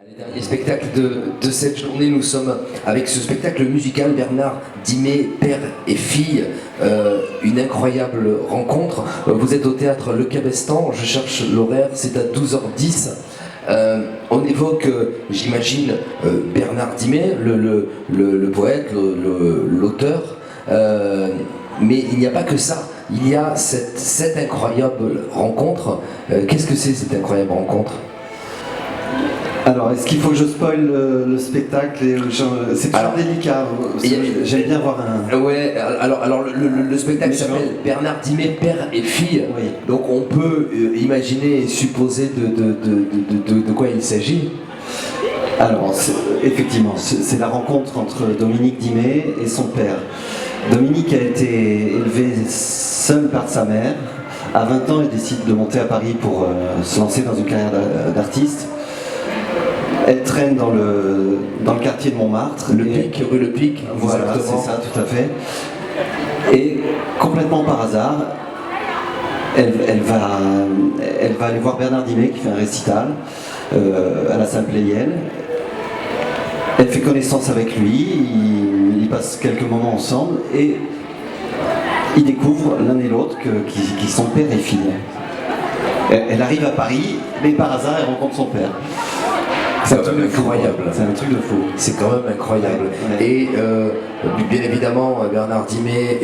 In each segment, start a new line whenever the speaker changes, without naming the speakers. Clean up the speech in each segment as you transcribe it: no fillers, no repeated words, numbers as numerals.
Les derniers spectacles de cette journée, nous sommes avec ce spectacle musical Bernard Dimet, père et fille, une incroyable rencontre. Vous êtes au théâtre Le Cabestan, je cherche l'horaire, c'est à 12h10. On évoque, j'imagine, Bernard Dimet, le poète, l'auteur, mais il n'y a pas que ça. Il y a cette incroyable rencontre. Qu'est-ce que c'est cette incroyable rencontre ?
Alors, est-ce qu'il faut que je spoil le spectacle c'est toujours délicat. J'aime bien voir un.
Ouais. Alors le spectacle s'appelle Bernard Dimet, père et fille.
Oui.
Donc on peut imaginer et supposer de quoi il s'agit.
Alors, effectivement, c'est la rencontre entre Dominique Dimet et son père. Dominique a été élevé seul par sa mère. À 20 ans, il décide de monter à Paris pour se lancer dans une carrière d'artiste. Elle traîne dans le quartier de Montmartre.
Rue Le Pic.
Voilà, c'est ça, tout à fait. Et complètement par hasard, elle va aller voir Bernard Dimet qui fait un récital à la salle Pleyel. Elle fait connaissance avec lui, ils passent quelques moments ensemble et ils découvrent l'un et l'autre qui sont père et fille. Elle arrive à Paris, mais par hasard elle rencontre son père.
C'est un truc incroyable.
C'est un truc de fou.
C'est quand même incroyable.
Ouais.
Et bien évidemment, Bernard Dimet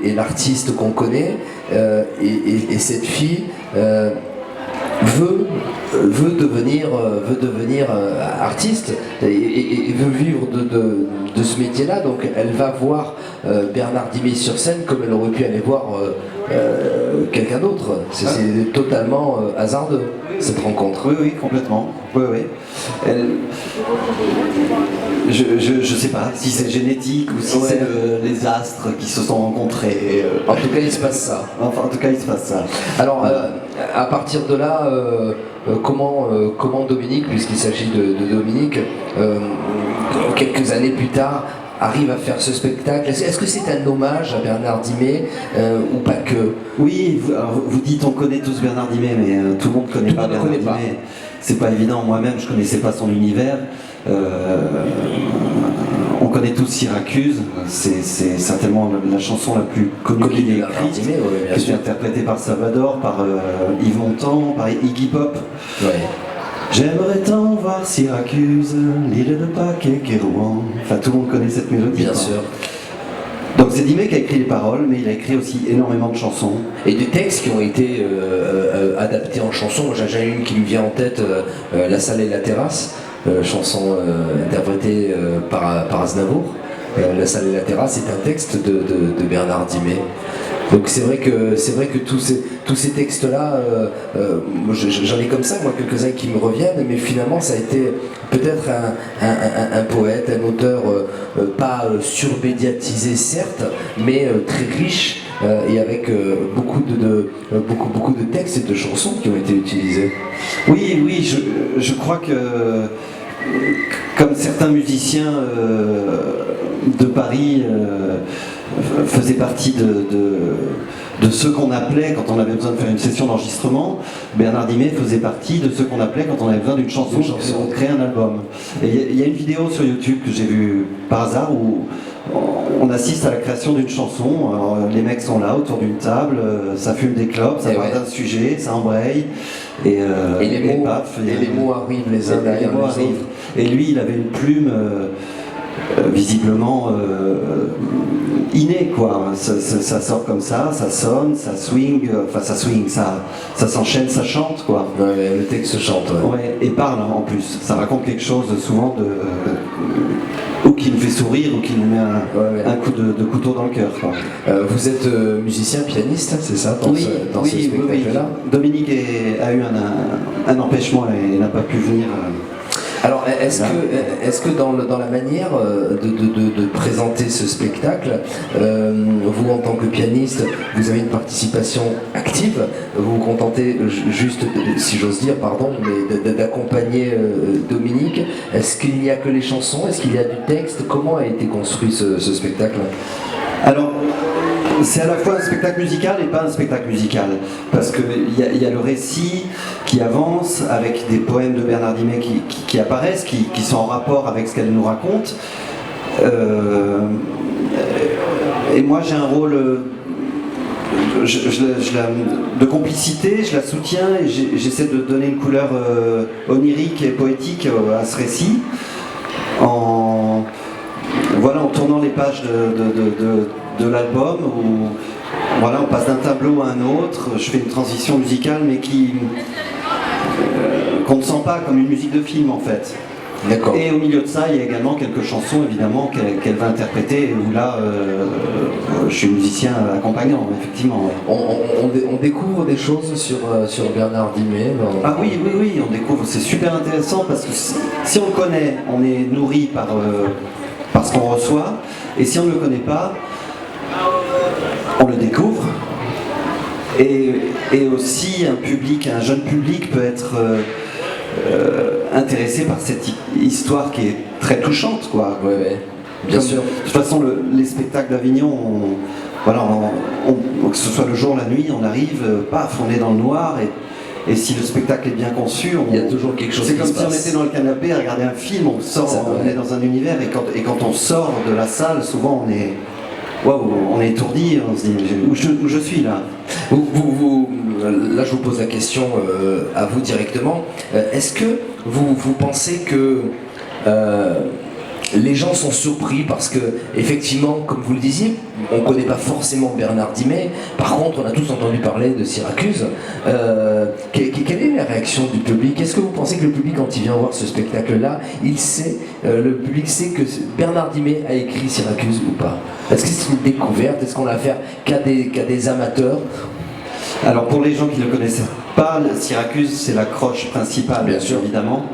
est l'artiste qu'on connaît, et cette fille veut devenir artiste et veut vivre de ce métier-là. Donc elle va voir Bernard Dimet sur scène comme elle aurait pu aller voir quelqu'un d'autre. C'est totalement hasardeux, cette rencontre.
Oui, complètement. Oui. Je sais pas si c'est génétique ou si c'est les astres qui se sont rencontrés.
En tout cas, il se passe ça.
Enfin, en tout cas, il se passe ça.
Alors, à partir de là, comment Dominique, puisqu'il s'agit de Dominique, quelques années plus tard, arrive à faire ce spectacle? Est-ce que c'est un hommage à Bernard Dimet ou pas que?
Oui, vous dites on connaît tous Bernard Dimet, mais tout le monde ne connaît pas Bernard Dimet. C'est pas évident, moi-même je connaissais pas son univers. On connaît tous Syracuse, c'est certainement la chanson la plus connue qu'il ait écrite, qui est interprétée par Salvador, par Yves Montand, par Iggy Pop.
Ouais.
J'aimerais tant voir Syracuse, l'île de Pâques et Rouen. Enfin, tout le monde connaît cette mélodie.
Bien sûr.
Donc c'est Dimet qui a écrit les paroles, mais il a écrit aussi énormément de chansons.
Et des textes qui ont été adaptés en chansons. J'ai une qui me vient en tête, La salle et la terrasse, chanson interprétée par Aznavour. La salle et la terrasse est un texte de Bernard Dimet. Donc c'est vrai que tous ces textes-là, j'en ai comme ça, moi, quelques-uns qui me reviennent, mais finalement ça a été peut-être un poète, un auteur pas surmédiatisé certes, mais très riche et avec beaucoup de textes et de chansons qui ont été utilisés.
Oui, je crois que comme certains musiciens de Paris faisaient partie de ceux qu'on appelait, quand on avait besoin de faire une session d'enregistrement, Bernard Dimet faisait partie de ceux qu'on appelait quand on avait besoin d'une chanson pour créer un album. Et il y a une vidéo sur YouTube que j'ai vue par hasard où on assiste à la création d'une chanson. Alors, les mecs sont là autour d'une table, ça fume des clopes, ça parle d'un sujet, ça embraye. Et
les mots arrivent les uns derrière les autres.
Et lui, il avait une plume visiblement innée, quoi. Ça sort comme ça sonne, ça swing, ça s'enchaîne, ça chante, quoi.
Ouais, le texte chante.
Ouais, et parle en plus. Ça raconte quelque chose souvent ou qui nous fait sourire ou qui nous met un coup de couteau dans le cœur.
Vous êtes musicien, pianiste, c'est ça, dans ce spectacle-là?
Dominique a eu un empêchement et n'a pas pu venir.
Alors, est-ce que dans la manière de présenter ce spectacle, vous en tant que pianiste, vous avez une participation active? Vous vous contentez juste, si j'ose dire, pardon, mais d'accompagner Dominique? Est-ce qu'il n'y a que les chansons? Est-ce qu'il y a du texte? Comment a été construit ce spectacle?
Alors, c'est à la fois un spectacle musical et pas un spectacle musical, parce qu'il y a le récit qui avance avec des poèmes de Bernard Dimet qui apparaissent, qui sont en rapport avec ce qu'elle nous raconte. Et moi j'ai un rôle de complicité, je la soutiens et j'essaie de donner une couleur onirique et poétique à ce récit en tournant les pages de l'album où on passe d'un tableau à un autre, je fais une transition musicale mais qu'on ne sent pas comme une musique de film en fait.
D'accord.
Et au milieu de ça, il y a également quelques chansons évidemment qu'elle va interpréter où là je suis musicien accompagnant effectivement.
On découvre des choses sur Bernard Dimet.
Ah oui, on découvre, c'est super intéressant parce que si on le connaît, on est nourri par ce qu'on reçoit, et si on ne le connaît pas, on le découvre. Et aussi un jeune public peut être intéressé par cette histoire qui est très touchante, quoi.
Ouais, bien sûr.
De toute façon, les spectacles d'Avignon, que ce soit le jour, la nuit, on arrive, paf, on est dans le noir, et si le spectacle est bien conçu,
il y a toujours quelque chose.
C'est comme si on était dans le canapé à regarder un film, on est dans un univers, et quand on sort de la salle, souvent on est... Waouh, on est étourdi, on se dit où je suis là.
Là, je vous pose la question à vous directement. Est-ce que vous pensez que les gens sont surpris parce que, effectivement, comme vous le disiez, on ne connaît pas forcément Bernard Dimet. Par contre, on a tous entendu parler de Syracuse. Quelle est la réaction du public? Est-ce que vous pensez que le public, quand il vient voir ce spectacle-là, le public sait que Bernard Dimet a écrit Syracuse ou pas? Est-ce que c'est une découverte? Est-ce qu'on a affaire qu'à des amateurs?
Alors pour les gens qui ne le connaissaient pas, Syracuse c'est l'accroche principale,
bien sûr,
évidemment.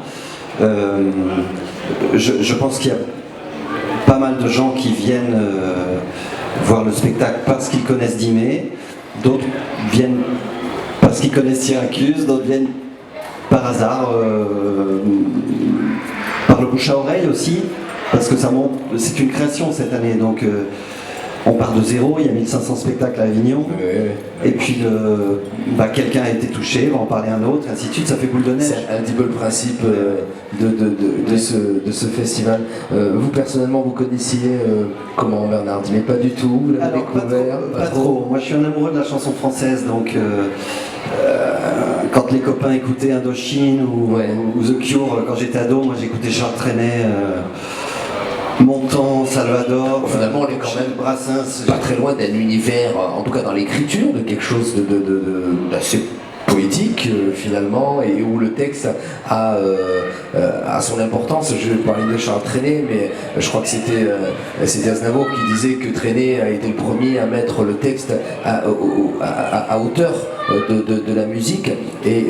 Je pense qu'il y a pas mal de gens qui viennent voir le spectacle parce qu'ils connaissent Dimet, d'autres viennent parce qu'ils connaissent Syracuse, d'autres viennent par hasard, par le bouche à oreille aussi, parce que c'est une création cette année, donc on part de zéro, il y a 1500 spectacles à Avignon, et puis quelqu'un a été touché, on va en parler un autre, ainsi de suite, ça fait boule de neige.
C'est un petit peu le principe de ce festival. Vous personnellement, vous connaissiez comment Bernard Dimet? Pas du tout, vous l'avez découvert?
Pas trop. Moi je suis un amoureux de la chanson française, donc quand les copains écoutaient Indochine ou The Cure, quand j'étais ado, moi j'écoutais Charles Trenet, Montand, Salvador.
Finalement, on est quand même
Brassens,
pas très loin d'un univers, en tout cas dans l'écriture, de quelque chose d'assez poétique finalement, et où le texte a son importance. Je parlais de Charles Trenet, mais je crois que c'était Aznavour qui disait que Trenet a été le premier à mettre le texte à hauteur de la musique, et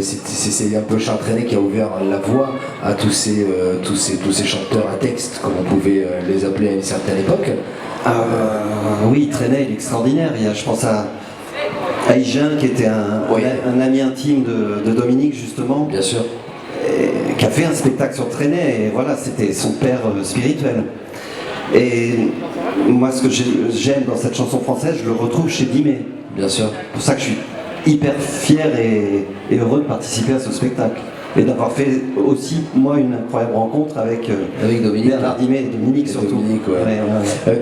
c'est un peu Charles Trenet qui a ouvert la voie à tous ces chanteurs à texte, comme on pouvait les appeler à une certaine époque.
Oui, Trenet il est extraordinaire. Je pense à Aïgin qui était un ami intime de Dominique justement.
Bien sûr.
Qui a fait un spectacle sur Trenet, et voilà, c'était son père spirituel. Et moi ce que j'aime dans cette chanson française, je le retrouve chez Dimet.
Bien sûr.
C'est pour ça que je suis hyper fier et heureux de participer à ce spectacle. Et d'avoir fait aussi, moi, une incroyable rencontre avec
Dominique,
Bernard Dimet et Dominique surtout.
Dominique, ouais.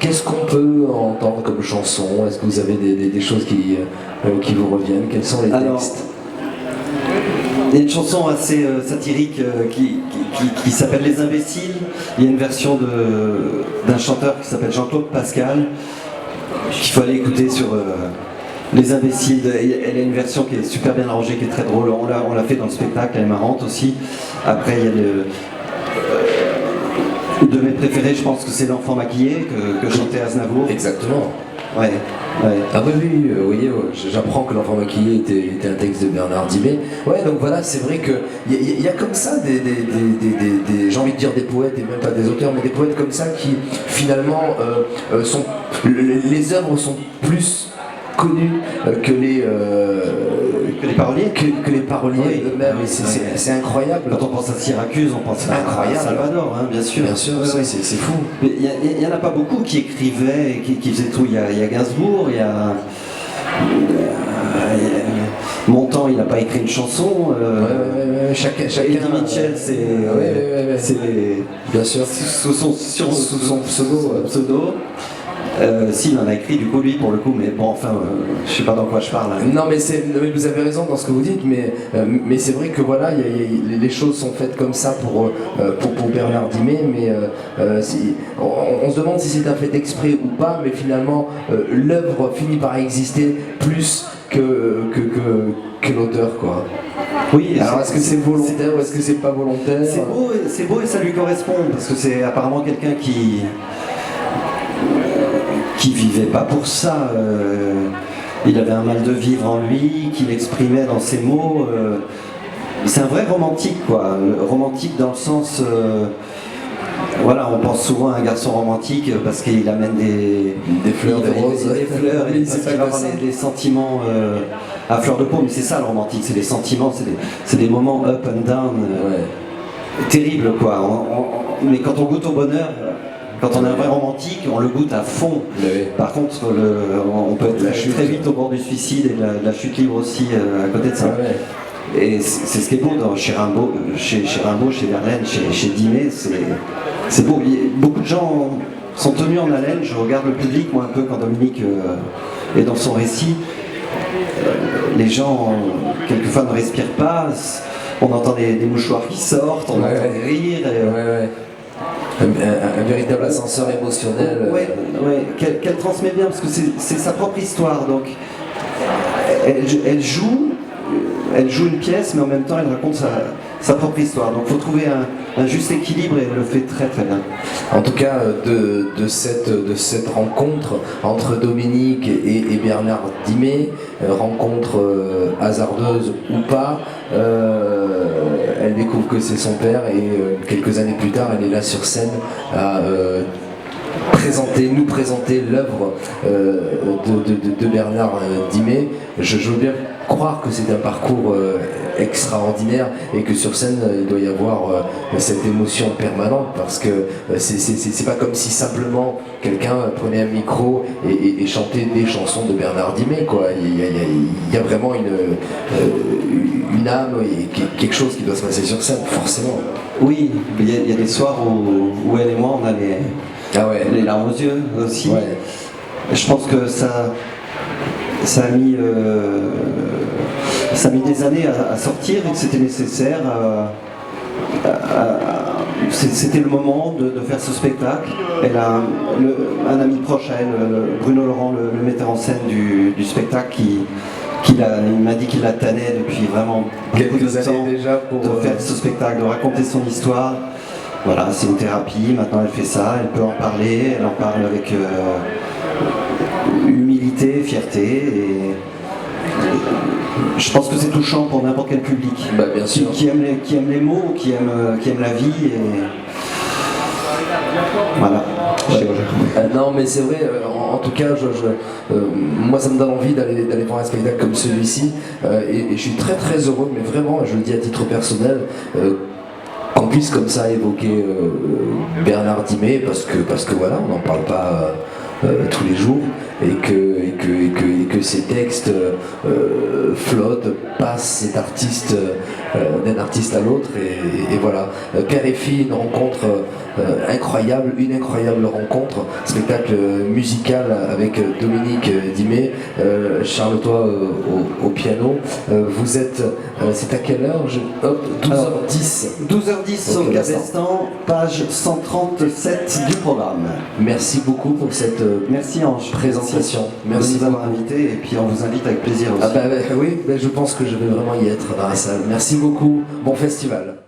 Qu'est-ce qu'on peut entendre comme chanson? Est-ce que vous avez des choses qui vous reviennent? Quels sont les textes?
Il y a une chanson assez satirique qui s'appelle Les Imbéciles. Il y a une version d'un chanteur qui s'appelle Jean-Claude Pascal, qu'il faut aller écouter sur Les Imbéciles. Elle a une version qui est super bien arrangée, qui est très drôle. On l'a fait dans le spectacle, elle est marrante aussi. Après, il y a de mes préférés, je pense que c'est L'Enfant maquillé que chantait Aznavour.
Exactement.
Ouais.
Ah oui, vous voyez, j'apprends que L'Enfant maquillé était un texte de Bernard Dimet. Ouais, donc voilà, c'est vrai qu'il y a comme ça j'ai envie de dire des poètes, et même pas des auteurs, mais des poètes comme ça qui finalement les œuvres sont plus connues que
que les paroliers.
Que les paroliers
Oui.
eux-mêmes.
Oui,
C'est incroyable.
Quand on pense à Syracuse, on pense à Salvador, hein, bien sûr.
Bien sûr,
Ouais.
c'est fou.
Mais il n'y en a pas beaucoup qui écrivaient, qui faisaient tout. Il y a Gainsbourg, il y a Montand, il n'a pas écrit une chanson.
Chacun.
Eddie Mitchell, c'est
bien sûr.
sous son
pseudo.
S'il en a écrit du coup lui pour le coup, mais bon enfin je sais pas dans quoi je parle.
Non mais vous avez raison dans ce que vous dites, mais c'est vrai que voilà, les choses sont faites comme ça pour Bernard Dimet, mais on se demande si c'est un fait exprès ou pas, mais finalement l'œuvre finit par exister plus que l'auteur, quoi.
Oui.
Alors est-ce que c'est volontaire ou est-ce que c'est pas volontaire?
C'est beau et ça lui correspond parce que c'est apparemment quelqu'un qui vivait pas pour ça. Il avait un mal de vivre en lui, qu'il exprimait dans ses mots. C'est un vrai romantique, quoi. Romantique dans le sens... voilà, on pense souvent à un garçon romantique parce qu'il amène des
fleurs, des roses.
Des fleurs, et parce qu'il va avoir des sentiments à fleur de peau. Mais c'est ça le romantique, c'est les sentiments, c'est des moments up and down terribles, quoi. Mais quand on goûte au bonheur... Quand on est un vrai romantique, on le goûte à fond.
Oui.
Par contre, on peut être très vite au bord du suicide et de la chute libre aussi à côté de ça.
Ouais.
Et c'est ce qui est beau chez Rimbaud, chez Verlaine, chez Dimet, c'est beau. Beaucoup de gens sont tenus en haleine. Je regarde le public, moi un peu quand Dominique est dans son récit. Les gens, quelquefois, ne respirent pas. On entend des mouchoirs qui sortent, on entend des rires.
Un véritable ascenseur émotionnel.
Qu'elle transmet bien, parce que c'est sa propre histoire. Donc, elle joue une pièce, mais en même temps, elle raconte sa propre histoire. Donc, il faut trouver un juste équilibre et elle le fait très très bien.
En tout cas, de cette rencontre entre Dominique et Bernard Dimet, rencontre hasardeuse ou pas, elle découvre que c'est son père et quelques années plus tard, elle est là sur scène à nous présenter l'œuvre de Bernard Dimet. Je veux bien croire que c'est un parcours extraordinaire et que sur scène il doit y avoir cette émotion permanente, parce que c'est pas comme si simplement quelqu'un prenait un micro et chantait des chansons de Bernard Dimet, quoi. Il y a vraiment une âme et quelque chose qui doit se passer sur scène, forcément.
Oui, il y a des soirs où elle et moi on a les larmes aux yeux aussi.
Ouais.
Je pense que ça a mis des années à sortir et que c'était nécessaire. C'était le moment de faire ce spectacle. Elle a un ami proche à elle, Bruno Laurent, le metteur en scène du spectacle, il m'a dit qu'il la tannait depuis vraiment
quelques années déjà
de faire ce spectacle, de raconter son histoire. Voilà, c'est une thérapie, maintenant elle fait ça, elle peut en parler, elle en parle avec humilité, fierté, et je pense que c'est touchant pour n'importe quel public.
Bah, bien sûr.
Qui aime les mots, qui aime la vie, et voilà.
Non mais c'est vrai, en tout cas moi ça me donne envie d'aller voir un spectacle comme celui-ci, et je suis très très heureux, mais vraiment je le dis à titre personnel, qu'on puisse comme ça évoquer Bernard Dimet, parce que voilà, on n'en parle pas tous les jours, et que ces textes flottent, passent d'un artiste à l'autre, et voilà. Père et fille, une rencontre incroyable, une incroyable rencontre, spectacle musical avec Dominique Dimet, Charles toi au piano. Vous êtes, c'est à quelle heure? 12h10.
12h10 au Cabestan, page 137 du programme.
Merci beaucoup pour cette
merci Ange,
présentation.
Merci de nous avoir invités, et puis on vous invite avec plaisir aussi.
Oui, je pense que je vais vraiment y être dans la salle. Merci beaucoup, bon festival.